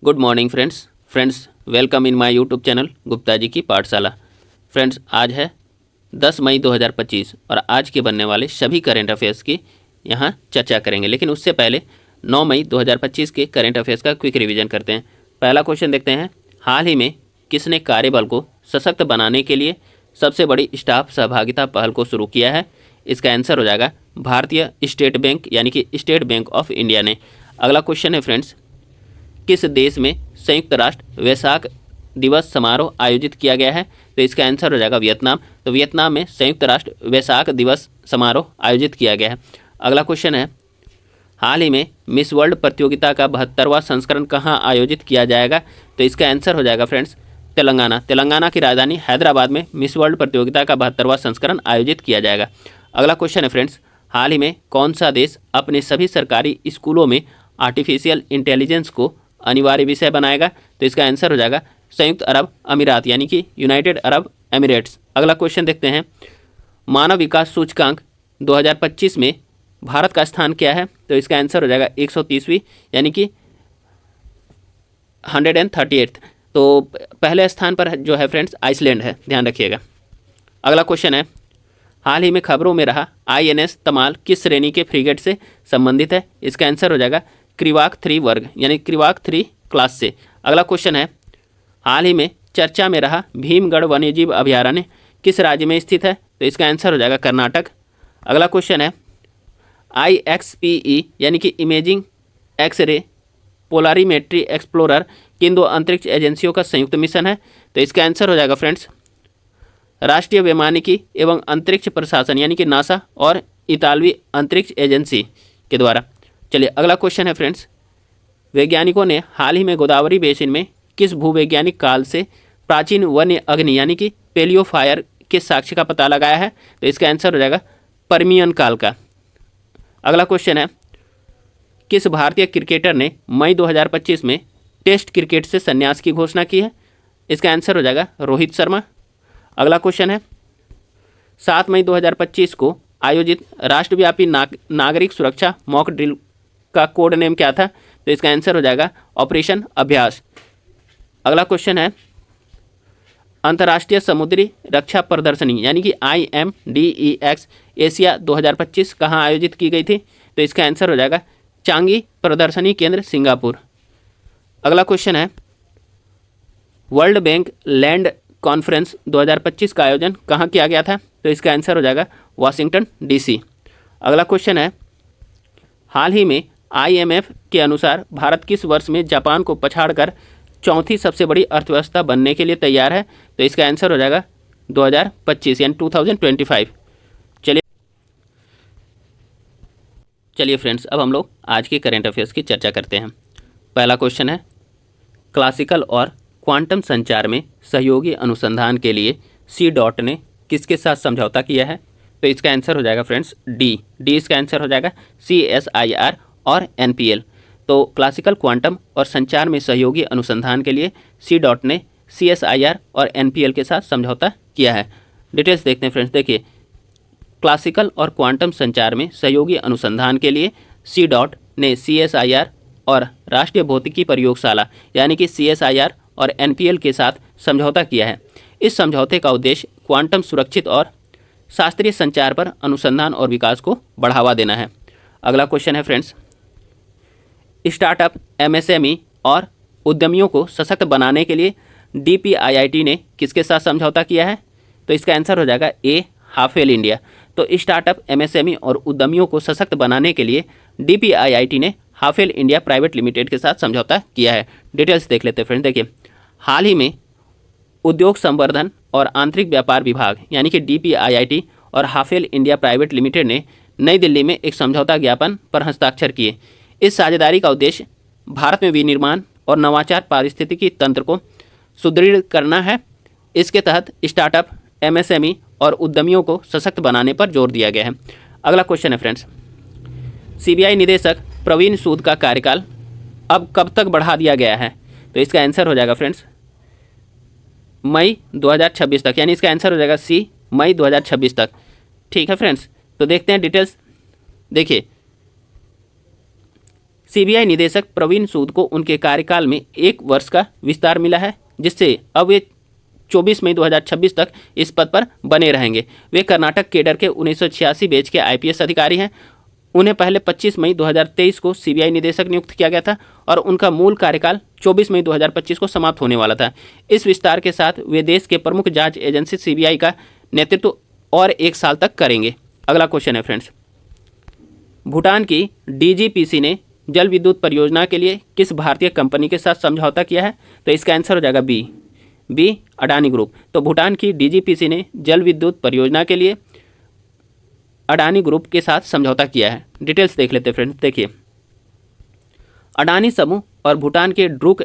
Good morning friends welcome in my YouTube channel Gupta ji की पाठशाला। Friends आज है 10 मई 2025 और आज के बनने वाले सभी करेंट अफेयर्स की यहाँ चर्चा करेंगे। लेकिन उससे पहले 9 मई 2025 के करेंट अफेयर्स का क्विक रिवीजन करते हैं। पहला क्वेश्चन देखते हैं, हाल ही में किसने कार्यबल को सशक्त बनाने के लिए सबसे बड़ी स्टाफ सहभागिता पहल को शुरू किया है? इसका आंसर हो जाएगा भारतीय स्टेट बैंक यानी कि स्टेट बैंक ऑफ इंडिया ने। अगला क्वेश्चन है फ्रेंड्स, किस देश में संयुक्त राष्ट्र वैशाख दिवस समारोह आयोजित किया गया है? तो इसका आंसर हो जाएगा वियतनाम। तो वियतनाम में संयुक्त राष्ट्र वैशाख दिवस समारोह आयोजित किया गया है। अगला क्वेश्चन है, हाल ही में मिस वर्ल्ड प्रतियोगिता का 72वां संस्करण कहाँ आयोजित किया जाएगा? तो इसका आंसर हो जाएगा फ्रेंड्स तेलंगाना की राजधानी हैदराबाद में मिस वर्ल्ड प्रतियोगिता का 72वां संस्करण आयोजित किया जाएगा। अगला क्वेश्चन है फ्रेंड्स, हाल ही में कौन सा देश अपने सभी सरकारी स्कूलों में आर्टिफिशियल इंटेलिजेंस को अनिवार्य विषय बनाएगा? तो इसका आंसर हो जाएगा संयुक्त अरब अमीरात यानी कि यूनाइटेड अरब एमिरेट्स। अगला क्वेश्चन देखते हैं, मानव विकास सूचकांक 2025 में भारत का स्थान क्या है? तो इसका आंसर हो जाएगा 130वीं यानी कि 138। तो पहले स्थान पर जो है फ्रेंड्स आइसलैंड है, ध्यान रखिएगा। अगला क्वेश्चन है, हाल ही में खबरों में रहा INS तमाल किस श्रेणी के फ्रिगेट से संबंधित है? इसका आंसर हो जाएगा क्रिवाक 3 वर्ग यानी क्रिवाक 3 क्लास से। अगला क्वेश्चन है, हाल ही में चर्चा में रहा भीमगढ़ वन्यजीव अभयारण्य किस राज्य में स्थित है? तो इसका आंसर हो जाएगा कर्नाटक। अगला क्वेश्चन है, IXPE यानी कि इमेजिंग एक्सरे पोलारीमेट्री एक्सप्लोरर किन दो अंतरिक्ष एजेंसियों का संयुक्त मिशन है? तो इसका आंसर हो जाएगा फ्रेंड्स राष्ट्रीय वैमानिकी एवं अंतरिक्ष प्रशासन यानी कि नासा और इतालवी अंतरिक्ष एजेंसी के द्वारा। चलिए अगला क्वेश्चन है फ्रेंड्स, वैज्ञानिकों ने हाल ही में गोदावरी बेसिन में किस भूवैज्ञानिक काल से प्राचीन वन्य अग्नि यानी कि पेलियो फायर के साक्ष्य का पता लगाया है? तो इसका आंसर हो जाएगा पर्मियन काल का। अगला क्वेश्चन है, किस भारतीय क्रिकेटर ने मई 2025 में टेस्ट क्रिकेट से संन्यास की घोषणा की है? इसका आंसर हो जाएगा रोहित शर्मा। अगला क्वेश्चन है, 7 मई 2025 को आयोजित राष्ट्रव्यापी नागरिक सुरक्षा मॉक ड्रिल का कोड नेम क्या था? तो इसका आंसर हो जाएगा ऑपरेशन अभ्यास। अगला क्वेश्चन है, अंतर्राष्ट्रीय समुद्री रक्षा प्रदर्शनी यानी कि IMDEX एशिया 2025 कहाँ आयोजित की गई थी? तो इसका आंसर हो जाएगा चांगी प्रदर्शनी केंद्र सिंगापुर। अगला क्वेश्चन है, वर्ल्ड बैंक लैंड कॉन्फ्रेंस 2025 का आयोजन कहाँ किया गया था? तो इसका आंसर हो जाएगा वाशिंगटन DC। अगला क्वेश्चन है, हाल ही में IMF के अनुसार भारत किस वर्ष में जापान को पछाड़कर चौथी सबसे बड़ी अर्थव्यवस्था बनने के लिए तैयार है? तो इसका आंसर हो जाएगा 2025 यानी 2025। चलिए फ्रेंड्स, अब हम लोग आज के करेंट अफेयर्स की चर्चा करते हैं। पहला क्वेश्चन है, क्लासिकल और क्वांटम संचार में सहयोगी अनुसंधान के लिए C ने किसके साथ समझौता किया है? तो इसका आंसर हो जाएगा फ्रेंड्स डी इसका आंसर हो जाएगा CSIR और NPL। तो क्लासिकल क्वांटम और संचार में सहयोगी अनुसंधान के लिए C ने CSIR और NPL के साथ समझौता किया है। डिटेल्स देखते हैं फ्रेंड्स। देखिए, क्लासिकल और क्वांटम संचार में सहयोगी अनुसंधान के लिए C ने CSIR और राष्ट्रीय भौतिकी प्रयोगशाला यानी कि CSIR और NPL के साथ समझौता किया है। इस समझौते का उद्देश्य क्वांटम सुरक्षित और शास्त्रीय संचार पर अनुसंधान और विकास को बढ़ावा देना है। अगला क्वेश्चन है फ्रेंड्स, स्टार्टअप MSME और उद्यमियों को सशक्त बनाने के लिए DPIIT ने किसके साथ समझौता किया है? तो इसका आंसर हो जाएगा A हाफेल इंडिया। तो स्टार्टअप MSME और उद्यमियों को सशक्त बनाने के लिए DPIIT ने हाफेल इंडिया प्राइवेट लिमिटेड के साथ समझौता किया है। डिटेल्स देख लेते हैं फ्रेंड्स। देखिए, हाल ही में उद्योग संवर्धन और आंतरिक व्यापार विभाग यानी कि DPIIT और हाफेल इंडिया प्राइवेट लिमिटेड ने नई दिल्ली में एक समझौता ज्ञापन पर हस्ताक्षर किए। इस साझेदारी का उद्देश्य भारत में विनिर्माण और नवाचार पारिस्थितिकी तंत्र को सुदृढ़ करना है। इसके तहत स्टार्टअप MSME और उद्यमियों को सशक्त बनाने पर जोर दिया गया है। अगला क्वेश्चन है फ्रेंड्स, CBI निदेशक प्रवीण सूद का कार्यकाल अब कब तक बढ़ा दिया गया है? तो इसका आंसर हो जाएगा फ्रेंड्स मई 2026 तक, यानी इसका आंसर हो जाएगा C मई 2026 तक। ठीक है फ्रेंड्स, तो देखते हैं डिटेल्स। देखिए, सीबीआई निदेशक प्रवीण सूद को उनके कार्यकाल में 1 वर्ष का विस्तार मिला है, जिससे अब वे 24 मई 2026 तक इस पद पर बने रहेंगे। वे कर्नाटक केडर के 1986 बैच के आईपीएस अधिकारी हैं। उन्हें पहले 25 मई 2023 को सीबीआई निदेशक नियुक्त किया गया था और उनका मूल कार्यकाल 24 मई 2025 को समाप्त होने वाला था। इस विस्तार के साथ वे देश के प्रमुख जांच एजेंसी सीबीआई का नेतृत्व और 1 साल तक करेंगे। अगला क्वेश्चन है फ्रेंड्स, भूटान की डीजीपीसी ने जल विद्युत परियोजना के लिए किस भारतीय कंपनी के साथ समझौता किया है? तो इसका आंसर हो जाएगा बी अडानी ग्रुप। तो भूटान की डीजीपीसी ने जल विद्युत परियोजना के लिए अडानी ग्रुप के साथ समझौता किया है। डिटेल्स देख लेते हैं फ्रेंड्स। देखिए, अडानी समूह और भूटान के ड्रुक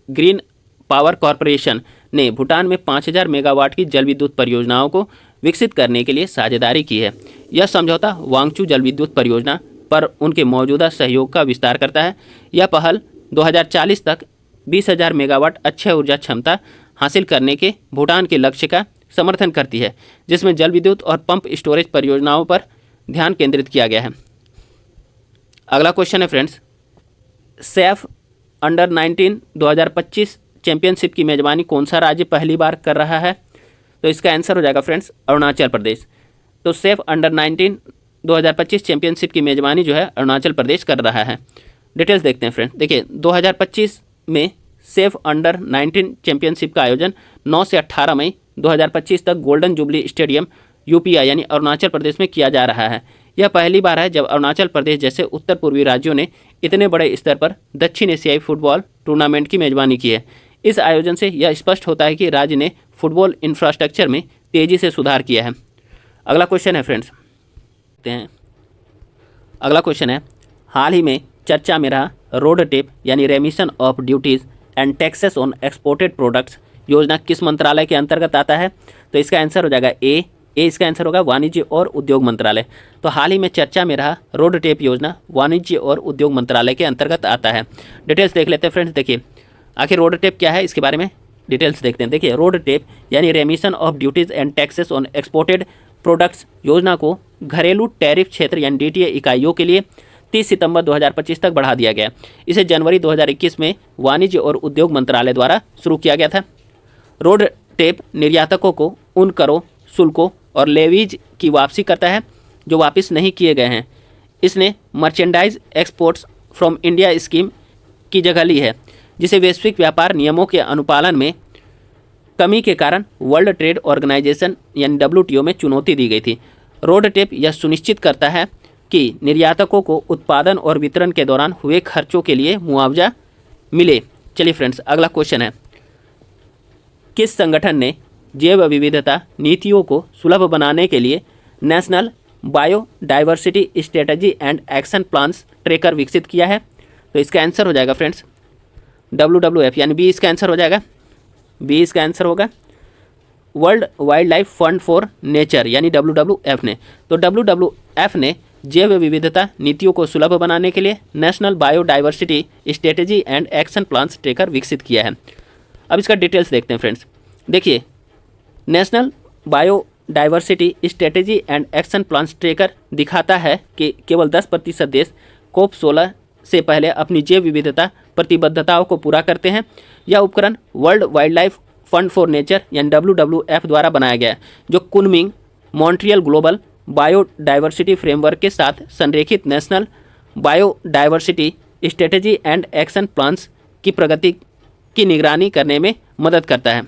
ग्रीन पावर कॉरपोरेशन ने भूटान में 5000 मेगावाट की जल विद्युत परियोजनाओं को विकसित करने के लिए साझेदारी की है। यह समझौता वांगचू जल विद्युत परियोजना पर उनके मौजूदा सहयोग का विस्तार करता है। यह पहल 2040 तक 20,000 मेगावाट अक्षय ऊर्जा क्षमता हासिल करने के भूटान के लक्ष्य का समर्थन करती है, जिसमें जल विद्युत और पंप स्टोरेज परियोजनाओं पर ध्यान केंद्रित किया गया है। अगला क्वेश्चन है फ्रेंड्स, सैफ अंडर 19 2025 चैंपियनशिप की मेजबानी कौन सा राज्य पहली बार कर रहा है? तो इसका आंसर हो जाएगा फ्रेंड्स अरुणाचल प्रदेश। तो सैफ अंडर 19 2025 चैंपियनशिप की मेजबानी जो है अरुणाचल प्रदेश कर रहा है। डिटेल्स देखते हैं फ्रेंड्स। देखिए, 2025 में सैफ अंडर 19 चैंपियनशिप का आयोजन 9 से 18 मई 2025 तक गोल्डन जुबली स्टेडियम यूपीआई यानी अरुणाचल प्रदेश में किया जा रहा है। यह पहली बार है जब अरुणाचल प्रदेश जैसे उत्तर पूर्वी राज्यों ने इतने बड़े स्तर पर दक्षिण एशियाई फुटबॉल टूर्नामेंट की मेजबानी की है। इस आयोजन से यह स्पष्ट होता है कि राज्य ने फुटबॉल इंफ्रास्ट्रक्चर में तेजी से सुधार किया है। अगला क्वेश्चन है फ्रेंड्स, अगला क्वेश्चन है, हाल ही में चर्चा में रहा रोड टेप यानी रेमिशन of duties and taxes on exported products योजना किस मंत्रालय के अंतर्गत आता है? तो इसका आंसर हो जाएगा ए इसका आंसर होगा वाणिज्य और उद्योग मंत्रालय। तो हाल ही में चर्चा में रहा रोड टेप योजना वाणिज्य और उद्योग मंत्रालय के अंतर्गत आता है। डिटेल्स देख लेते हैं फ्रेंड्स। देखिए, आखिर रोड टेप क्या है, इसके बारे में डिटेल्स देखते हैं। देखिए, रोड टेप यानी रेमिशन of duties and taxes on exported products योजना को घरेलू टैरिफ क्षेत्र यानी डीटीए इकाइयों के लिए 30 सितंबर 2025 तक बढ़ा दिया गया। इसे जनवरी 2021 में वाणिज्य और उद्योग मंत्रालय द्वारा शुरू किया गया था। रोड टेप निर्यातकों को उन करों, शुल्कों और लेवीज की वापसी करता है जो वापस नहीं किए गए हैं। इसने merchandise exports from India scheme की जगह ली है, जिसे वैश्विक व्यापार नियमों के अनुपालन में कमी के कारण वर्ल्ड ट्रेड ऑर्गेनाइजेशन यानी WTO में चुनौती दी गई थी। रोड टेप यह सुनिश्चित करता है कि निर्यातकों को उत्पादन और वितरण के दौरान हुए खर्चों के लिए मुआवजा मिले। चलिए फ्रेंड्स, अगला क्वेश्चन है, किस संगठन ने जैव विविधता नीतियों को सुलभ बनाने के लिए national biodiversity strategy and action plans tracker विकसित किया है? तो इसका आंसर हो जाएगा फ्रेंड्स WWF यानी बी इसका आंसर हो जाएगा। बी इसका आंसर होगा world wild life fund for nature यानी WWF ने। तो WWF ने जैव विविधता नीतियों को सुलभ बनाने के लिए national biodiversity strategy and action plans tracker विकसित किया है। अब इसका डिटेल्स देखते हैं फ्रेंड्स। देखिए, national biodiversity strategy and action plans tracker दिखाता है कि केवल 10% देश COP16 से पहले अपनी जैव विविधता प्रतिबद्धताओं को पूरा करते हैं। यह उपकरण world wild life fund for nature यानी WWF द्वारा बनाया गया है, जो Kunming Montreal global biodiversity framework के साथ संरेखित national biodiversity strategy and action plans की प्रगति की निगरानी करने में मदद करता है।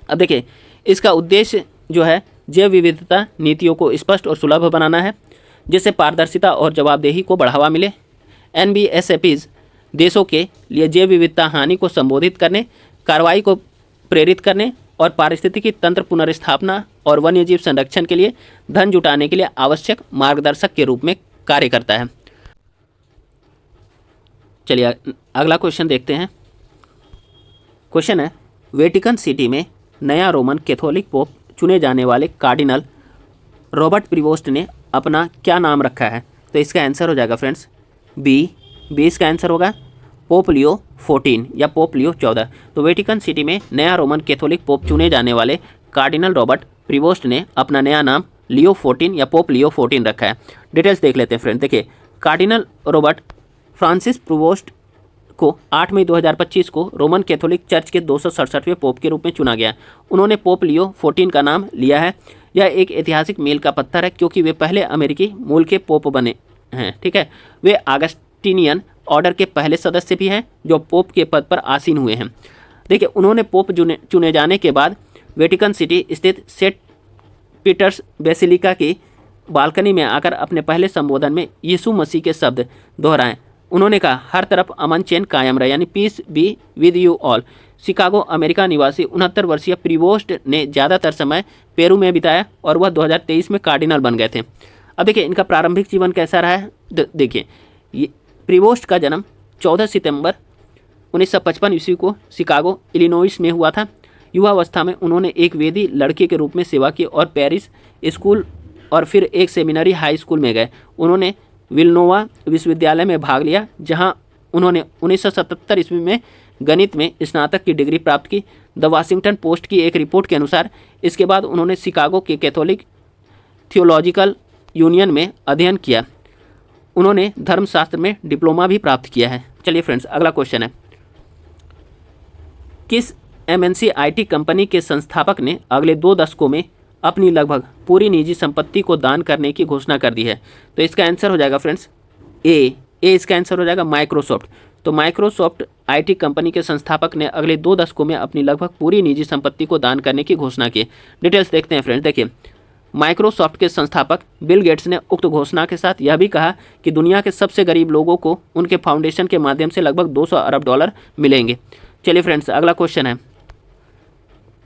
अब देखिए, इसका उद्देश्य जो है जैव विविधता नीतियों को स्पष्ट और सुलभ बनाना है, जिससे पारदर्शिता और जवाबदेही को बढ़ावा मिले। NBSAPs देशों के लिए जैव विविधता हानि को संबोधित करने, कार्रवाई को प्रेरित करने और पारिस्थितिकी तंत्र पुनर्स्थापना और वन्यजीव संरक्षण के लिए धन जुटाने के लिए आवश्यक मार्गदर्शक के रूप में कार्य करता है। चलिए अगला क्वेश्चन देखते हैं। क्वेश्चन है, वेटिकन सिटी में नया रोमन कैथोलिक पोप चुने जाने वाले कार्डिनल रॉबर्ट प्रीवोस्ट ने अपना क्या नाम रखा है? तो इसका आंसर हो जाएगा फ्रेंड्स बी इसका आंसर होगा पोप लियो 14 या पोप लियो 14। तो वेटिकन सिटी में नया रोमन कैथोलिक पोप चुने जाने वाले कार्डिनल रॉबर्ट प्रीवोस्ट ने अपना नया नाम लियो 14 या पोप लियो 14 रखा है। डिटेल्स देख लेते हैं फ्रेंड। देखिए, कार्डिनल रॉबर्ट फ्रांसिस प्रूवोस्ट को 8 मई 2025 को रोमन कैथोलिक चर्च के 267वें पोप के रूप में चुना गया। उन्होंने पोप लियो 14 का नाम लिया है। यह एक ऐतिहासिक मील का पत्थर है क्योंकि वे पहले अमेरिकी मूल के पोप बने हैं। ठीक है, वे ऑगस्टिनियन ऑर्डर के पहले सदस्य भी हैं जो पोप के पद पर आसीन हुए हैं। देखिए, उन्होंने पोप चुने जाने के बाद वेटिकन सिटी स्थित सेंट पीटर्स बेसिलिका की बालकनी में आकर अपने पहले संबोधन में यीशु मसीह के शब्द दोहराए। उन्होंने कहा, हर तरफ अमन चैन कायम रहे, यानी peace be with you all. Chicago America निवासी 69 वर्षीय प्रीवोस्ट ने ज़्यादातर समय पेरू में बिताया और वह 2023 में कार्डिनल बन गए थे। अब देखिए, इनका प्रारंभिक जीवन कैसा रहा है। देखिए, प्रीवोस्ट का जन्म 14 सितंबर 1955 ईस्वी को शिकागो इलिनॉइस में हुआ था। युवावस्था में उन्होंने एक वेदी लड़के के रूप में सेवा की और पेरिस स्कूल और फिर एक सेमिनरी हाई स्कूल में गए। उन्होंने विल्नोवा विश्वविद्यालय में भाग लिया, जहां उन्होंने 1977 ईस्वी में गणित में स्नातक की डिग्री प्राप्त की। द वाशिंगटन पोस्ट की एक रिपोर्ट के अनुसार इसके बाद उन्होंने शिकागो के कैथोलिक थियोलॉजिकल यूनियन में अध्ययन किया। उन्होंने धर्मशास्त्र में डिप्लोमा भी प्राप्त किया है। चलिए फ्रेंड्स, अगला क्वेश्चन है, किस एमएनसी आईटी कंपनी के संस्थापक ने अगले 2 दशकों में अपनी लगभग पूरी निजी संपत्ति को दान करने की घोषणा कर दी है? तो इसका आंसर हो जाएगा फ्रेंड्स ए इसका आंसर हो जाएगा माइक्रोसॉफ्ट। तो माइक्रोसॉफ्ट आईटी कंपनी के संस्थापक ने अगले 2 दशकों में अपनी लगभग पूरी निजी संपत्ति को दान करने की घोषणा की। डिटेल्स देखते हैं फ्रेंड्स। देखिए, माइक्रोसॉफ्ट के संस्थापक बिल गेट्स ने उक्त घोषणा के साथ यह भी कहा कि दुनिया के सबसे गरीब लोगों को उनके फाउंडेशन के माध्यम से लगभग $200 अरब मिलेंगे। चलिए फ्रेंड्स, अगला क्वेश्चन है,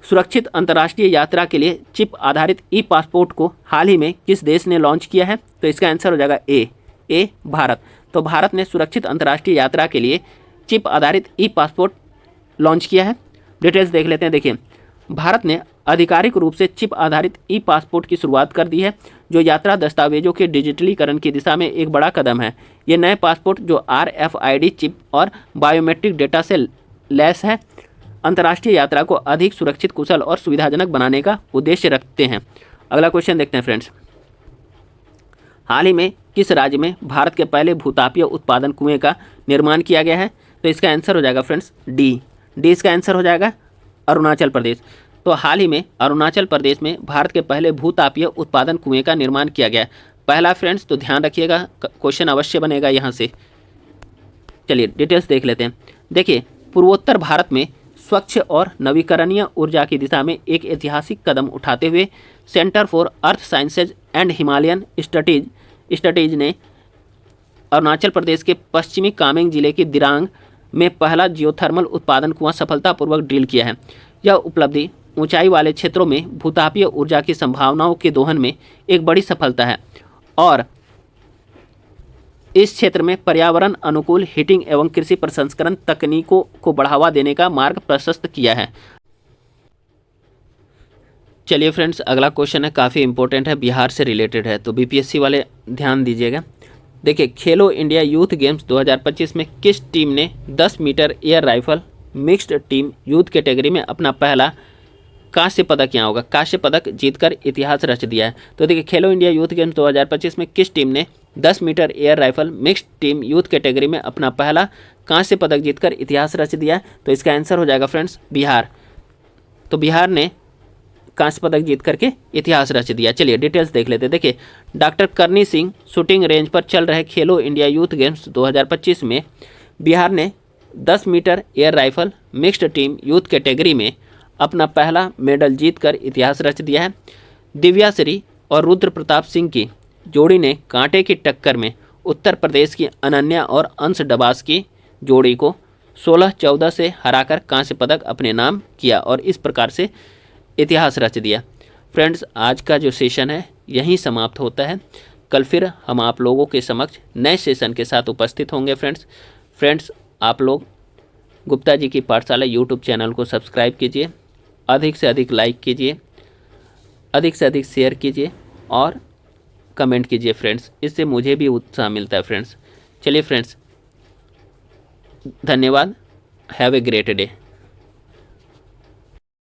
सुरक्षित अंतर्राष्ट्रीय यात्रा के लिए चिप आधारित ई पासपोर्ट को हाल ही में किस देश ने लॉन्च किया है? तो इसका आंसर हो जाएगा ए भारत। तो भारत ने सुरक्षित अंतर्राष्ट्रीय यात्रा के लिए चिप आधारित ई पासपोर्ट लॉन्च किया है। डिटेल्स देख लेते हैं। देखिए, भारत ने आधिकारिक रूप से चिप आधारित ई पासपोर्ट की शुरुआत कर दी है, जो यात्रा दस्तावेजों के डिजिटलीकरण की दिशा में एक बड़ा कदम है। ये नए पासपोर्ट जो RFID चिप और बायोमेट्रिक डेटा से लैस है, अंतर्राष्ट्रीय यात्रा को अधिक सुरक्षित, कुशल और सुविधाजनक बनाने का उद्देश्य रखते हैं। अगला क्वेश्चन देखते हैं फ्रेंड्स, हाल ही में किस राज्य में भारत के पहले भूतापीय उत्पादन कुएं का निर्माण किया गया है? तो इसका आंसर हो जाएगा फ्रेंड्स डी इसका आंसर हो जाएगा अरुणाचल प्रदेश। तो हाल ही में अरुणाचल प्रदेश में भारत के पहले भूतापीय उत्पादन कुएं का निर्माण किया गया है। पहला फ्रेंड्स, तो ध्यान रखिएगा, क्वेश्चन अवश्य बनेगा यहाँ से। चलिए डिटेल्स देख लेते हैं। देखिए, पूर्वोत्तर भारत में स्वच्छ और नवीकरणीय ऊर्जा की दिशा में एक ऐतिहासिक कदम उठाते हुए centre for earth sciences and Himalayan studies ने अरुणाचल प्रदेश के पश्चिमी कामेंग जिले के दिरांग में पहला जियोथर्मल उत्पादन कुआं सफलतापूर्वक ड्रिल किया है। यह उपलब्धि ऊंचाई वाले क्षेत्रों में भूतापीय ऊर्जा की संभावनाओं के दोहन में एक बड़ी सफलता है और इस क्षेत्र में पर्यावरण अनुकूल हीटिंग एवं कृषि प्रसंस्करण तकनीकों को बढ़ावा देने का मार्ग प्रशस्त किया है। चलिए फ्रेंड्स, अगला क्वेश्चन है, काफ़ी इंपॉर्टेंट है, बिहार से रिलेटेड है, तो BPSC वाले ध्यान दीजिएगा। देखिए, खेलो इंडिया यूथ गेम्स 2025 में किस टीम ने 10 metre air rifle mixed team youth category में अपना पहला कांस्य पदक यहाँ होगा कांस्य पदक जीतकर इतिहास रच दिया है? तो देखिए, खेलो इंडिया यूथ गेम्स 2025 में किस टीम ने 10 metre air rifle mixed team youth category में अपना पहला कांस्य पदक जीतकर इतिहास रच दिया है? तो इसका आंसर हो जाएगा फ्रेंड्स बिहार। तो बिहार ने कांस्य पदक जीत करके इतिहास रच दिया। चलिए डिटेल्स देख लेते हैं। देखिए, डॉक्टर करनी सिंह शूटिंग रेंज पर चल रहे खेलो इंडिया यूथ गेम्स 2025 में बिहार ने 10 metre air rifle mixed team youth category में अपना पहला मेडल जीतकर इतिहास रच दिया है। दिव्याश्री और रुद्र प्रताप सिंह की जोड़ी ने कांटे की टक्कर में उत्तर प्रदेश की अनन्या और अंश डबास की जोड़ी को 16-14 से हराकर कांस्य पदक अपने नाम किया और इस प्रकार से इतिहास रच दिया। फ्रेंड्स, आज का जो सेशन है यहीं समाप्त होता है। कल फिर हम आप लोगों के समक्ष नए सेशन के साथ उपस्थित होंगे। फ्रेंड्स, आप लोग गुप्ता जी की पाठशाला यूट्यूब चैनल को सब्सक्राइब कीजिए, अधिक से अधिक लाइक कीजिए, अधिक से अधिक शेयर कीजिए और कमेंट कीजिए फ्रेंड्स, इससे मुझे भी उत्साह मिलता है फ्रेंड्स। चलिए फ्रेंड्स, धन्यवाद। Have a great day.